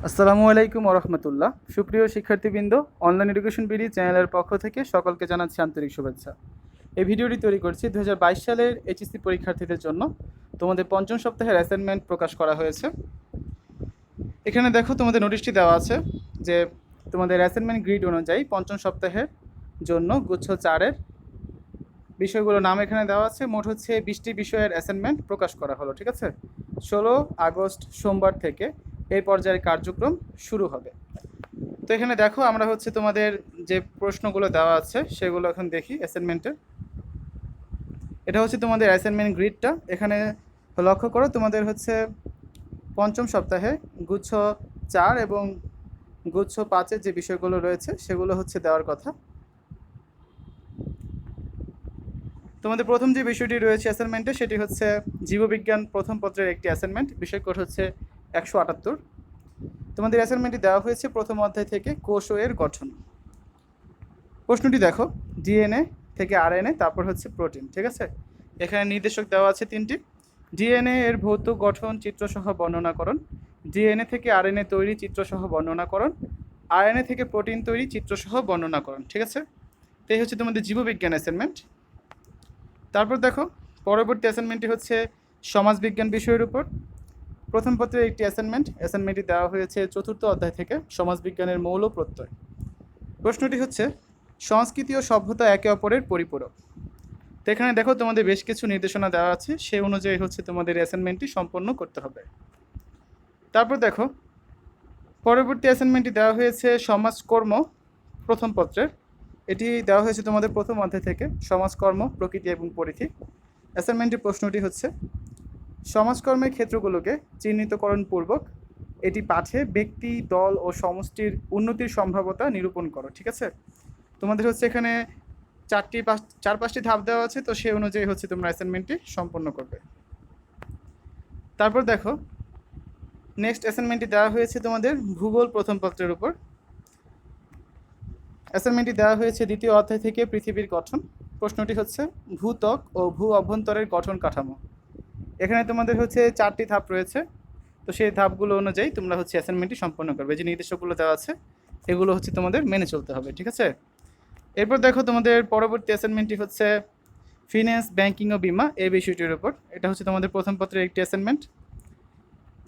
আসসালামু আলাইকুম রহমতুল্লাহ। সুপ্রিয় শিক্ষার্থীবৃন্দ, অনলাইন এডুকেশন বিডি চ্যানেলের পক্ষ থেকে সকলকে জানাচ্ছি আন্তরিক শুভেচ্ছা। এই ভিডিওটি তৈরি করছি 2022 সালের এইচএসসি পরীক্ষার্থীদের জন্য। তোমাদের পঞ্চম সপ্তাহের অ্যাসাইনমেন্ট প্রকাশ করা হয়েছে। এখানে দেখো তোমাদের নোটিশটি দেওয়া আছে যে তোমাদের অ্যাসাইনমেন্ট গ্রিড অনুযায়ী পঞ্চম সপ্তাহের জন্য গুচ্ছ 4-এর বিষয়গুলোর নাম এখানে দেওয়া আছে। মোট হচ্ছে 20টি বিষয়ের অ্যাসাইনমেন্ট প্রকাশ করা হলো। ঠিক আছে, 16 আগস্ট সোমবার থেকে এই পর্যায়ের কার্যক্রম শুরু হবে। তো এখানে দেখো আমরা হচ্ছে তোমাদের যে প্রশ্নগুলো দেওয়া আছে সেগুলো এখন দেখি অ্যাসাইনমেন্টের। এটা হচ্ছে তোমাদের অ্যাসাইনমেন্ট গ্রিডটা। এখানে লক্ষ্য করো তোমাদের হচ্ছে পঞ্চম সপ্তাহে গুচ্ছ 4 এবং গুচ্ছ 5-এর যে বিষয়গুলো রয়েছে সেগুলো হচ্ছে দেওয়ার কথা। তোমাদের প্রথম যে বিষয়টি রয়েছে অ্যাসাইনমেন্টে সেটি হচ্ছে জীববিজ্ঞান প্রথম পত্রের একটি অ্যাসাইনমেন্ট। বিষয় কোড হচ্ছে 178। তোমাদের অ্যাসাইনমেন্টটি দেওয়া হয়েছে প্রথম অধ্যায় থেকে কোষ ও এর গঠন। প্রশ্নটি দেখো, ডিএনএ থেকে আরএনএ, তারপর হচ্ছে প্রোটিন। ঠিক আছে, এখানে নির্দেশক দেওয়া আছে 3টি। ডিএনএ এর ভৌত গঠন চিত্রসহ বর্ণনাকরণ, ডিএনএ থেকে আরএনএ তৈরি চিত্রসহ বর্ণনাকরণ, আরএনএ থেকে প্রোটিন তৈরি চিত্রসহ বর্ণনাকরণ। ঠিক আছে, তো এই হচ্ছে তোমাদের জীববিজ্ঞান অ্যাসাইনমেন্ট। তারপর দেখো পরবর্তী অ্যাসাইনমেন্টটি হচ্ছে সমাজবিজ্ঞান বিষয়ের উপর। প্রথম পত্রের একটি অ্যাসাইনমেন্টটি দেওয়া হয়েছে চতুর্থ অধ্যায় থেকে সমাজবিজ্ঞানের মৌল প্রত্যয়। প্রশ্নটি হচ্ছে সংস্কৃতি ও সভ্যতা একে অপরের পরিপূরক। তো এখানে দেখো তোমাদের বেশ কিছু নির্দেশনা দেওয়া আছে, সেই অনুযায়ী হচ্ছে তোমাদের অ্যাসাইনমেন্টটি সম্পন্ন করতে হবে। তারপর দেখো পরবর্তী অ্যাসাইনমেন্টটি দেওয়া হয়েছে সমাজকর্ম প্রথম পত্রের। এটি দেওয়া হয়েছে তোমাদের প্রথম অধ্যায় থেকে সমাজকর্ম প্রকৃতি এবং পরিধি। অ্যাসাইনমেন্টের প্রশ্নটি হচ্ছে সমাজকর্মের ক্ষেত্রগুলোকে চিহ্নিতকরণ পূর্বক এটি পাঠে ব্যক্তি, দল ও সমষ্টির উন্নতির সম্ভাব্যতা নিরূপণ করো। ঠিক আছে, তোমাদের হচ্ছে এখানে 4-5টি ধাপ দেওয়া আছে, তো সেই অনুযায়ী হচ্ছে তোমরা অ্যাসাইনমেন্টটি সম্পন্ন করবে। তারপর দেখো নেক্সট অ্যাসাইনমেন্টটি দেওয়া হয়েছে তোমাদের ভূগোল প্রথম পত্রের উপর। অ্যাসাইনমেন্টটি দেওয়া হয়েছে দ্বিতীয় অধ্যায় থেকে পৃথিবীর গঠন। প্রশ্নটি হচ্ছে ভূত্বক ও ভূ অভ্যন্তরের গঠন কাঠামো। এখানে তোমাদের হচ্ছে 4টি ধাপ রয়েছে, তো সেই ধাপগুলো অনুযায়ী তোমরা হচ্ছে অ্যাসাইনমেন্টটি সম্পন্ন করবে। যে নির্দেশকগুলো দেওয়া আছে এগুলো হচ্ছে তোমাদের মেনে চলতে হবে। ঠিক আছে, এরপর দেখো তোমাদের পরবর্তী অ্যাসাইনমেন্টটি হচ্ছে ফিন্যান্স, ব্যাংকিং ও বিমা এই বিষয়টির উপর। এটা হচ্ছে তোমাদের প্রথম পত্রের একটি অ্যাসাইনমেন্ট।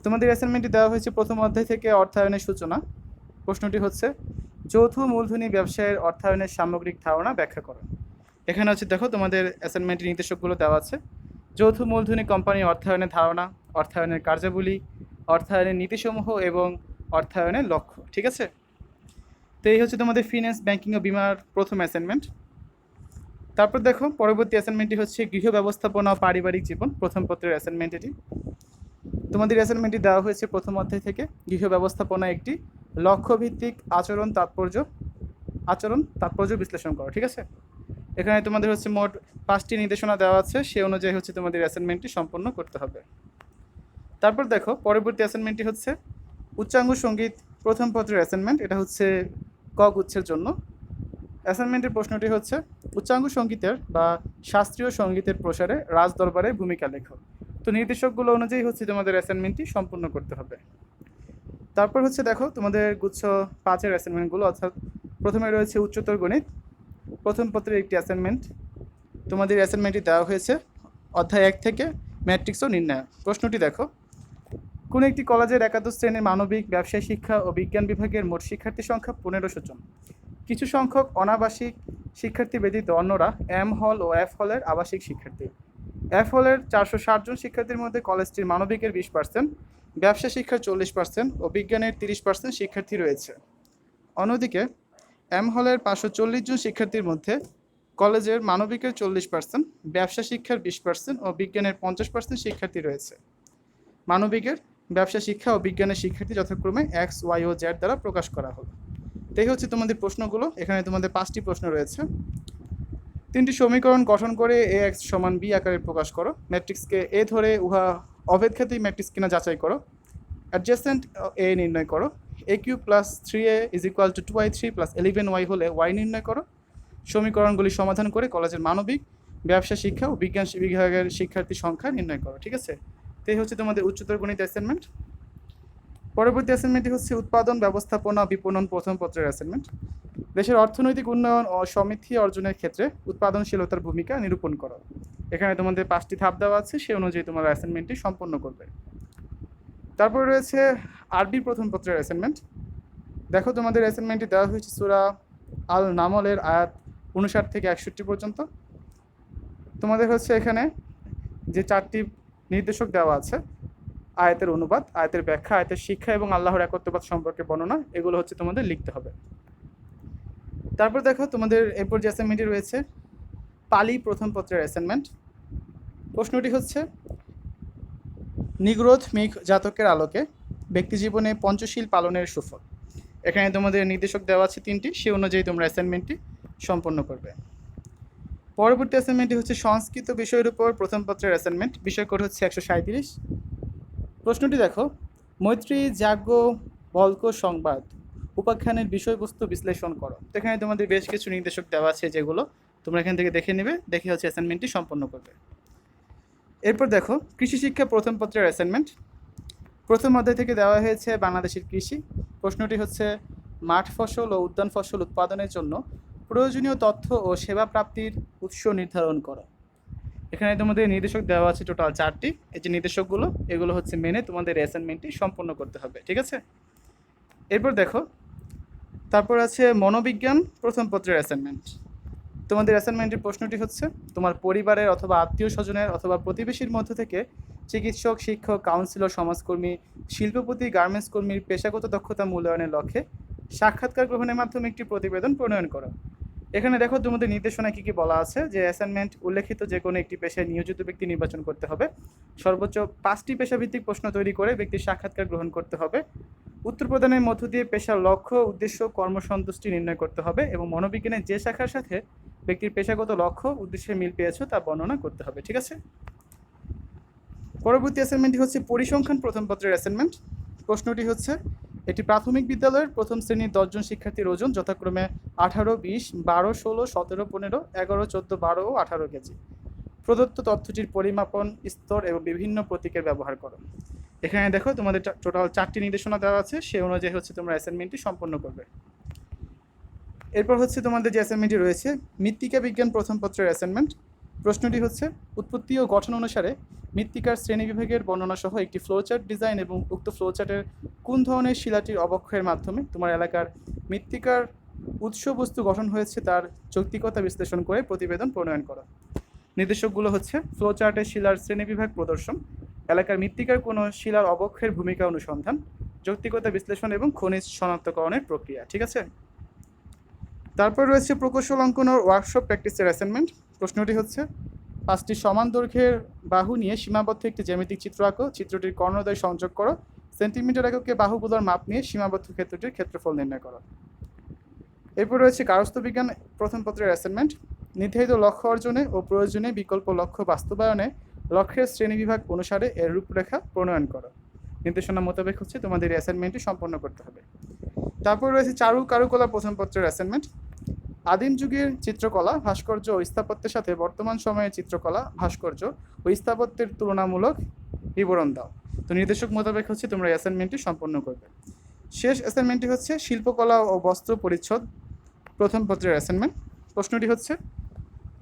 তোমাদের অ্যাসাইনমেন্টটি দেওয়া হয়েছে প্রথম অধ্যায় থেকে অর্থায়নের সূচনা। প্রশ্নটি হচ্ছে যৌথ মূলধনী ব্যবসায়ের অর্থায়নের সামগ্রিক ধারণা ব্যাখ্যা করো। এখানে হচ্ছে দেখো তোমাদের অ্যাসাইনমেন্টের নির্দেশকগুলো দেওয়া আছে। যৌথ মূলধনী কোম্পানি অর্থায়নের ধারণা, অর্থায়নের কার্যাবলী, অর্থায়নের নীতিসমূহ এবং অর্থায়নের লক্ষ্য। ঠিক আছে, তো এই হচ্ছে তোমাদের ফিন্যান্স, ব্যাংকিং ও বিমার প্রথম অ্যাসাইনমেন্ট। তারপর দেখো পরবর্তী অ্যাসাইনমেন্টটি হচ্ছে গৃহ ব্যবস্থাপনা ও পারিবারিক জীবন প্রথম পত্রের অ্যাসাইনমেন্ট। এটি তোমাদের অ্যাসাইনমেন্টটি দেওয়া হয়েছে প্রথম অধ্যায় থেকে গৃহ ব্যবস্থাপনা একটি লক্ষ্যভিত্তিক আচরণ তাৎপর্য বিশ্লেষণ করো। ঠিক আছে, এখানে তোমাদের হচ্ছে মোট 5টি নির্দেশনা দেওয়া আছে, সে অনুযায়ী হচ্ছে তোমাদের অ্যাসাইনমেন্টটি সম্পন্ন করতে হবে। তারপর দেখো পরবর্তী অ্যাসাইনমেন্টটি হচ্ছে উচ্চাঙ্গ সঙ্গীত প্রথম পত্রের অ্যাসাইনমেন্ট। এটা হচ্ছে ক গুচ্ছের জন্য। অ্যাসাইনমেন্টের প্রশ্নটি হচ্ছে উচ্চাঙ্গ সঙ্গীতের বা শাস্ত্রীয় সঙ্গীতের প্রসারে রাজদরবারের ভূমিকা লেখো। তো নির্দেশকগুলো অনুযায়ী হচ্ছে তোমাদের অ্যাসাইনমেন্টটি সম্পূর্ণ করতে হবে। তারপর হচ্ছে দেখো তোমাদের গুচ্ছ 5-এর অ্যাসাইনমেন্টগুলো, অর্থাৎ প্রথমে রয়েছে উচ্চতর গণিত প্রথম পত্রের একটি অ্যাসাইনমেন্ট। তোমাদের অ্যাসাইনমেন্টটি দেওয়া হয়েছে অধ্যায় 1 থেকে ম্যাট্রিক্স ও নির্ণয়। প্রশ্নটি দেখো, কোন একটি কলেজের একাদশ শ্রেণীর মানবিক, ব্যবসায় শিক্ষা ও বিজ্ঞান বিভাগের মোট শিক্ষার্থী সংখ্যা 1500 জন। কিছু সংখ্যক অনাবাসিক শিক্ষার্থী ব্যতীত অন্যরা এম হল ও এফ হলের আবাসিক শিক্ষার্থী। এফ হলের 460 জন শিক্ষার্থীর মধ্যে কলেজটির মানবিকের 20%, ব্যবসা শিক্ষার 40% ও বিজ্ঞানের 30% শিক্ষার্থী রয়েছে। অন্যদিকে এম হলের 540 জন শিক্ষার্থীর মধ্যে কলেজের মানবিকের 40%, ব্যবসা শিক্ষার 20% ও বিজ্ঞানের 50% শিক্ষার্থী রয়েছে। মানবিকের, ব্যবসা শিক্ষা ও বিজ্ঞানের শিক্ষার্থী যথাক্রমে এক্স, ওয়াই ও জেড দ্বারা প্রকাশ করা হলো। এই হচ্ছে তোমাদের প্রশ্নগুলো। এখানে তোমাদের 5টি প্রশ্ন রয়েছে। 3টি সমীকরণ গঠন করে এ এক্স সমান বি আকারে প্রকাশ করো। ম্যাট্রিক্সকে এ ধরে উহা অভেদঘাতী ম্যাট্রিক্স কিনা যাচাই করো। অ্যাডজেসেন্ট এ নির্ণয় করো। A Q plus 3a is equal to 2y3 plus 11y হলে ওয়াই নির্ণয় করো। সমীকরণগুলি সমাধান করে কলেজের মানবিক, ব্যবসা শিক্ষা ও বিজ্ঞান বিভাগের শিক্ষার্থী সংখ্যা নির্ণয় করো। ঠিক আছে, তো এই হচ্ছে তোমাদের উচ্চতর গণিত অ্যাসাইনমেন্ট। পরবর্তী অ্যাসাইনমেন্টটি হচ্ছে উৎপাদন ব্যবস্থাপনা বিপণন প্রথম পত্রের অ্যাসাইনমেন্ট। দেশের অর্থনৈতিক উন্নয়ন ও সমৃদ্ধি অর্জনের ক্ষেত্রে উৎপাদনশীলতার ভূমিকা নিরূপণ করো। এখানে তোমাদের 5টি ধাপ দেওয়া আছে, সেই অনুযায়ী তোমরা অ্যাসাইনমেন্টটি সম্পন্ন করবে। তারপর রয়েছে আরবি প্রথম পত্রের অ্যাসাইনমেন্ট। দেখো তোমাদের অ্যাসাইনমেন্টটি দেওয়া হয়েছে সূরা আল নামলের আয়াত 59 থেকে 61 পর্যন্ত। তোমাদের হচ্ছে এখানে যে 4টি নির্দেশক দেওয়া আছে, আয়াতের অনুবাদ, আয়াতের ব্যাখ্যা, আয়াতের শিক্ষা এবং আল্লাহর একত্ববাদ সম্পর্কে বর্ণনা, এগুলো হচ্ছে তোমাদের লিখতে হবে। তারপর দেখো তোমাদের এরপর যে অ্যাসাইনমেন্টটি রয়েছে পালি প্রথম পত্রের অ্যাসাইনমেন্ট। প্রশ্নটি হচ্ছে নিগ্রোধ মেঘ জাতকের আলোকে ব্যক্তি জীবনে পঞ্চশীল পালনের সুফল। এখানে তোমাদের নির্দেশক দেওয়া আছে 3টি, সে অনুযায়ী তোমরা অ্যাসাইনমেন্টটি সম্পন্ন করবে। পরবর্তী অ্যাসাইনমেন্টটি হচ্ছে সংস্কৃত বিষয়ের উপর প্রথম পত্রের অ্যাসাইনমেন্ট। বিষয় কোড হচ্ছে 137। প্রশ্নটি দেখো মৈত্রী যাজ্ঞ বল্ক সংবাদ উপাখ্যানের বিষয়বস্তু বিশ্লেষণ করো। এখানে তোমাদের বেশ কিছু নির্দেশক দেওয়া আছে, যেগুলো তোমরা এখান থেকে দেখে নেবে, দেখে হচ্ছে অ্যাসাইনমেন্টটি সম্পন্ন করবে। এরপর দেখো কৃষি শিক্ষা প্রথম পত্রের অ্যাসাইনমেন্ট। প্রথম অধ্যায় থেকে দেওয়া হয়েছে বাংলাদেশের কৃষি। প্রশ্নটি হচ্ছে মাঠ ফসল ও উদ্যান ফসল উৎপাদনের জন্য প্রয়োজনীয় তথ্য ও সেবা প্রাপ্তির উৎস নির্ধারণ করো। এখানে তোমাদের নির্দেশক দেওয়া আছে টোটাল 4টি। এই যে নির্দেশকগুলো, এগুলো হচ্ছে মেনে তোমাদের অ্যাসাইনমেন্টটি সম্পন্ন করতে হবে, ঠিক আছে। এরপর দেখো তারপর আছে মনোবিজ্ঞান প্রথম পত্রের অ্যাসাইনমেন্ট। তোমাদের অ্যাসাইনমেন্টের প্রশ্নটি হচ্ছে তোমার পরিবারের অথবা আত্মীয় স্বজনের অথবা প্রতিবেশীর মধ্য থেকে চিকিৎসক, শিক্ষক, কাউন্সিলর, সমাজকর্মী, শিল্পপতি, গার্মেন্টস কর্মীর পেশাগত দক্ষতা মূল্যায়নের লক্ষ্যে সাক্ষাৎকার গ্রহণের মাধ্যমে একটি প্রতিবেদন প্রণয়ন করো। এখানে দেখো তোমাদের নির্দেশনায় কী কী বলা আছে, যে অ্যাসাইনমেন্ট উল্লেখিত যে কোনো একটি পেশায় নিয়োজিত ব্যক্তি নির্বাচন করতে হবে, সর্বোচ্চ 5টি পেশাভিত্তিক প্রশ্ন তৈরি করে ব্যক্তির সাক্ষাৎকার গ্রহণ করতে হবে, উত্তর প্রদানের মধ্য দিয়ে পেশার লক্ষ্য, উদ্দেশ্য, কর্মসন্তুষ্টি নির্ণয় করতে হবে এবং মনোবিজ্ঞানের যে শাখার সাথে ব্যক্তির পেশাগত লক্ষ্য উদ্দেশ্যে মিল পেয়েছো তা বর্ণনা করতে হবে, ঠিক আছে। পরবর্তী অ্যাসাইনমেন্টটি হচ্ছে পরিসংখ্যান প্রথম পত্রের অ্যাসাইনমেন্ট। প্রশ্নটি হচ্ছে একটি প্রাথমিক বিদ্যালয়ের প্রথম শ্রেণীর 10 জন শিক্ষার্থীর ওজন যথাক্রমে 18, 20, 12, 16, 17, 15, 11, 14, 12 ও 18 কেজি। প্রদত্ত তথ্যটির পরিমাপন, স্তর এবং বিভিন্ন প্রতীকের ব্যবহার করো। এখানে দেখো তোমাদের টোটাল 4টি নির্দেশনা দেওয়া আছে, সে অনুযায়ী হচ্ছে তোমরা অ্যাসাইনমেন্টটি সম্পন্ন করবে। এরপর হচ্ছে তোমাদের যে অ্যাসাইনমেন্টটি রয়েছে মৃত্তিকা বিজ্ঞান প্রথম পত্রের অ্যাসাইনমেন্ট। প্রশ্নটি হচ্ছে উৎপত্তি ও গঠন অনুসারে মৃত্তিকার শ্রেণীবিভাগের বর্ণনা সহ একটি ফ্লোচার্ট ডিজাইন এবং উক্ত ফ্লোচার্টের কোন ধরনের শিলাটির অবক্ষয়ের মাধ্যমে তোমার এলাকার মৃত্তিকার উৎস বস্তু গঠন হয়েছে তার যৌক্তিকতা বিশ্লেষণ করে প্রতিবেদন প্রণয়ন করা। নির্দেশকগুলো হচ্ছে ফ্লোচার্টের শিলার শ্রেণীবিভাগ প্রদর্শন, এলাকার মৃত্তিকার কোনো শিলার অবক্ষয়ের ভূমিকা অনুসন্ধান, যৌক্তিকতা বিশ্লেষণ এবং খনিজ শনাক্তকরণের প্রক্রিয়া, ঠিক আছে। তারপর রয়েছে প্রকৌশল অঙ্কন ও ওয়ার্কশপ প্র্যাকটিসের অ্যাসাইনমেন্ট। প্রশ্নটি হচ্ছে 5টি সমান দৈর্ঘ্যের বাহু নিয়ে সীমাবদ্ধ একটি জ্যামিতিক চিত্র আঁকো, চিত্রটির কর্ণদ্বয় সংযোগ করো, সেন্টিমিটার এককে বাহুগুলোর মাপ নিয়ে সীমাবদ্ধ ক্ষেত্রটির ক্ষেত্রফল নির্ণয় করো। এরপর রয়েছে কারস্থ বিজ্ঞান প্রথম পত্রের অ্যাসাইনমেন্ট। নির্ধারিত লক্ষ্য অর্জনে ও প্রয়োজনে বিকল্প লক্ষ্য বাস্তবায়নে লক্ষ্যের শ্রেণীবিভাগ অনুসারে এর রূপরেখা প্রণয়ন করো। নির্দেশনা মোতাবেক হচ্ছে তোমাদের এই অ্যাসাইনমেন্টটি সম্পন্ন করতে হবে। তারপর রয়েছে কারুকলা প্রথম পত্রের অ্যাসাইনমেন্ট। আদিম যুগের চিত্রকলা, ভাস্কর্য ও স্থাপত্যের সাথে বর্তমান সময়ের চিত্রকলা, ভাস্কর্য ও স্থাপত্যের তুলনামূলক বিবরণ দাও। তো নির্দেশক মোতাবেক হচ্ছে তোমরা অ্যাসাইনমেন্টটি সম্পন্ন করবে। শেষ অ্যাসাইনমেন্টটি হচ্ছে শিল্পকলা ও বস্ত্র পরিচ্ছদ প্রথম পত্রের অ্যাসাইনমেন্ট। প্রশ্নটি হচ্ছে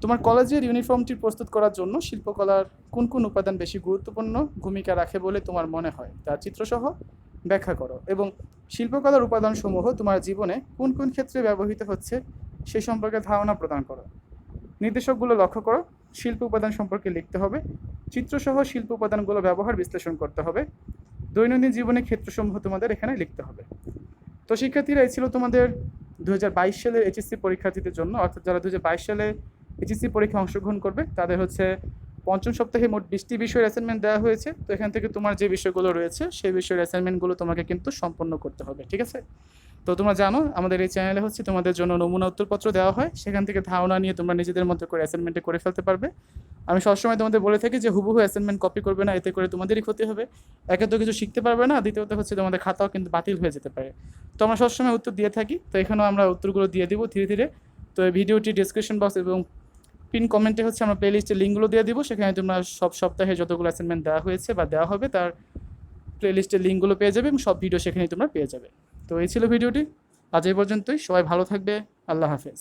তোমার কলেজের ইউনিফর্মটি প্রস্তুত করার জন্য শিল্পকলার কোন কোন উপাদান বেশি গুরুত্বপূর্ণ ভূমিকা রাখে বলে তোমার মনে হয় তার চিত্রসহ ব্যাখ্যা করো এবং শিল্পকলার উপাদানসমূহ তোমার জীবনে কোন কোন ক্ষেত্রে ব্যবহৃত হচ্ছে সে সম্পর্কে ধারণা প্রদান করো। নির্দেশকগুলো লক্ষ্য করো, শিল্প উপাদান সম্পর্কে লিখতে হবে, চিত্রসহ শিল্প উপাদানগুলো ব্যবহার বিশ্লেষণ করতে হবে, দৈনন্দিন জীবনের ক্ষেত্রসমূহ তোমাদের এখানে লিখতে হবে। তো শিক্ষার্থীরা এই ছিল তোমাদের 2022 সালের এইচএসসি পরীক্ষার্থীদের জন্য, অর্থাৎ যারা 2022 সালে এইচএসসি পরীক্ষা অংশগ্রহণ করবে তাদের হচ্ছে পঞ্চম সপ্তাহে মোট 20টি বিষয়ের অ্যাসাইনমেন্ট দেওয়া হয়েছে। তো এখান থেকে তোমার যে বিষয়গুলো রয়েছে সেই বিষয়ের অ্যাসাইনমেন্টগুলো তোমাকে কিন্তু সম্পন্ন করতে হবে, ঠিক আছে। তো তোমরা জানো আমাদের এই চ্যানেলে হচ্ছে তোমাদের জন্য নমুনা উত্তরপত্র দেওয়া হয়, সেখান থেকে ধারণা নিয়ে তোমরা নিজেদের মধ্যে করে অ্যাসাইনমেন্টে করে ফেলতে পারবে। আমি সবসময় তোমাদের বলে থাকি যে হুবহু অ্যাসাইনমেন্ট কপি করবে না, এতে করে তোমাদেরই ক্ষতি হবে। একে তো কিছু শিখতে পারবে না, দ্বিতীয়ত হচ্ছে তোমাদের খাতাও কিন্তু বাতিল হয়ে যেতে পারে। তো আমরা সবসময় উত্তর দিয়ে থাকি, তো এখানেও আমরা উত্তরগুলো দিয়ে দিব ধীরে ধীরে। তো এই ভিডিওটি ডিসক্রিপশন বক্স এবং পিন কমেন্টে হচ্ছে আমরা প্লে লিস্টের লিঙ্কগুলো দিয়ে দিব, সেখানে তোমরা সব সপ্তাহে যতগুলো অ্যাসাইনমেন্ট দেওয়া হয়েছে বা দেওয়া হবে তার প্লেলিস্টের লিঙ্কগুলো পেয়ে যাবে এবং সব ভিডিও সেখানেই তোমরা পেয়ে যাবে। তো এই ছিল ভিডিওটি, আজ এই পর্যন্তই। সবাই ভালো থাকবে। আল্লাহ হাফেজ।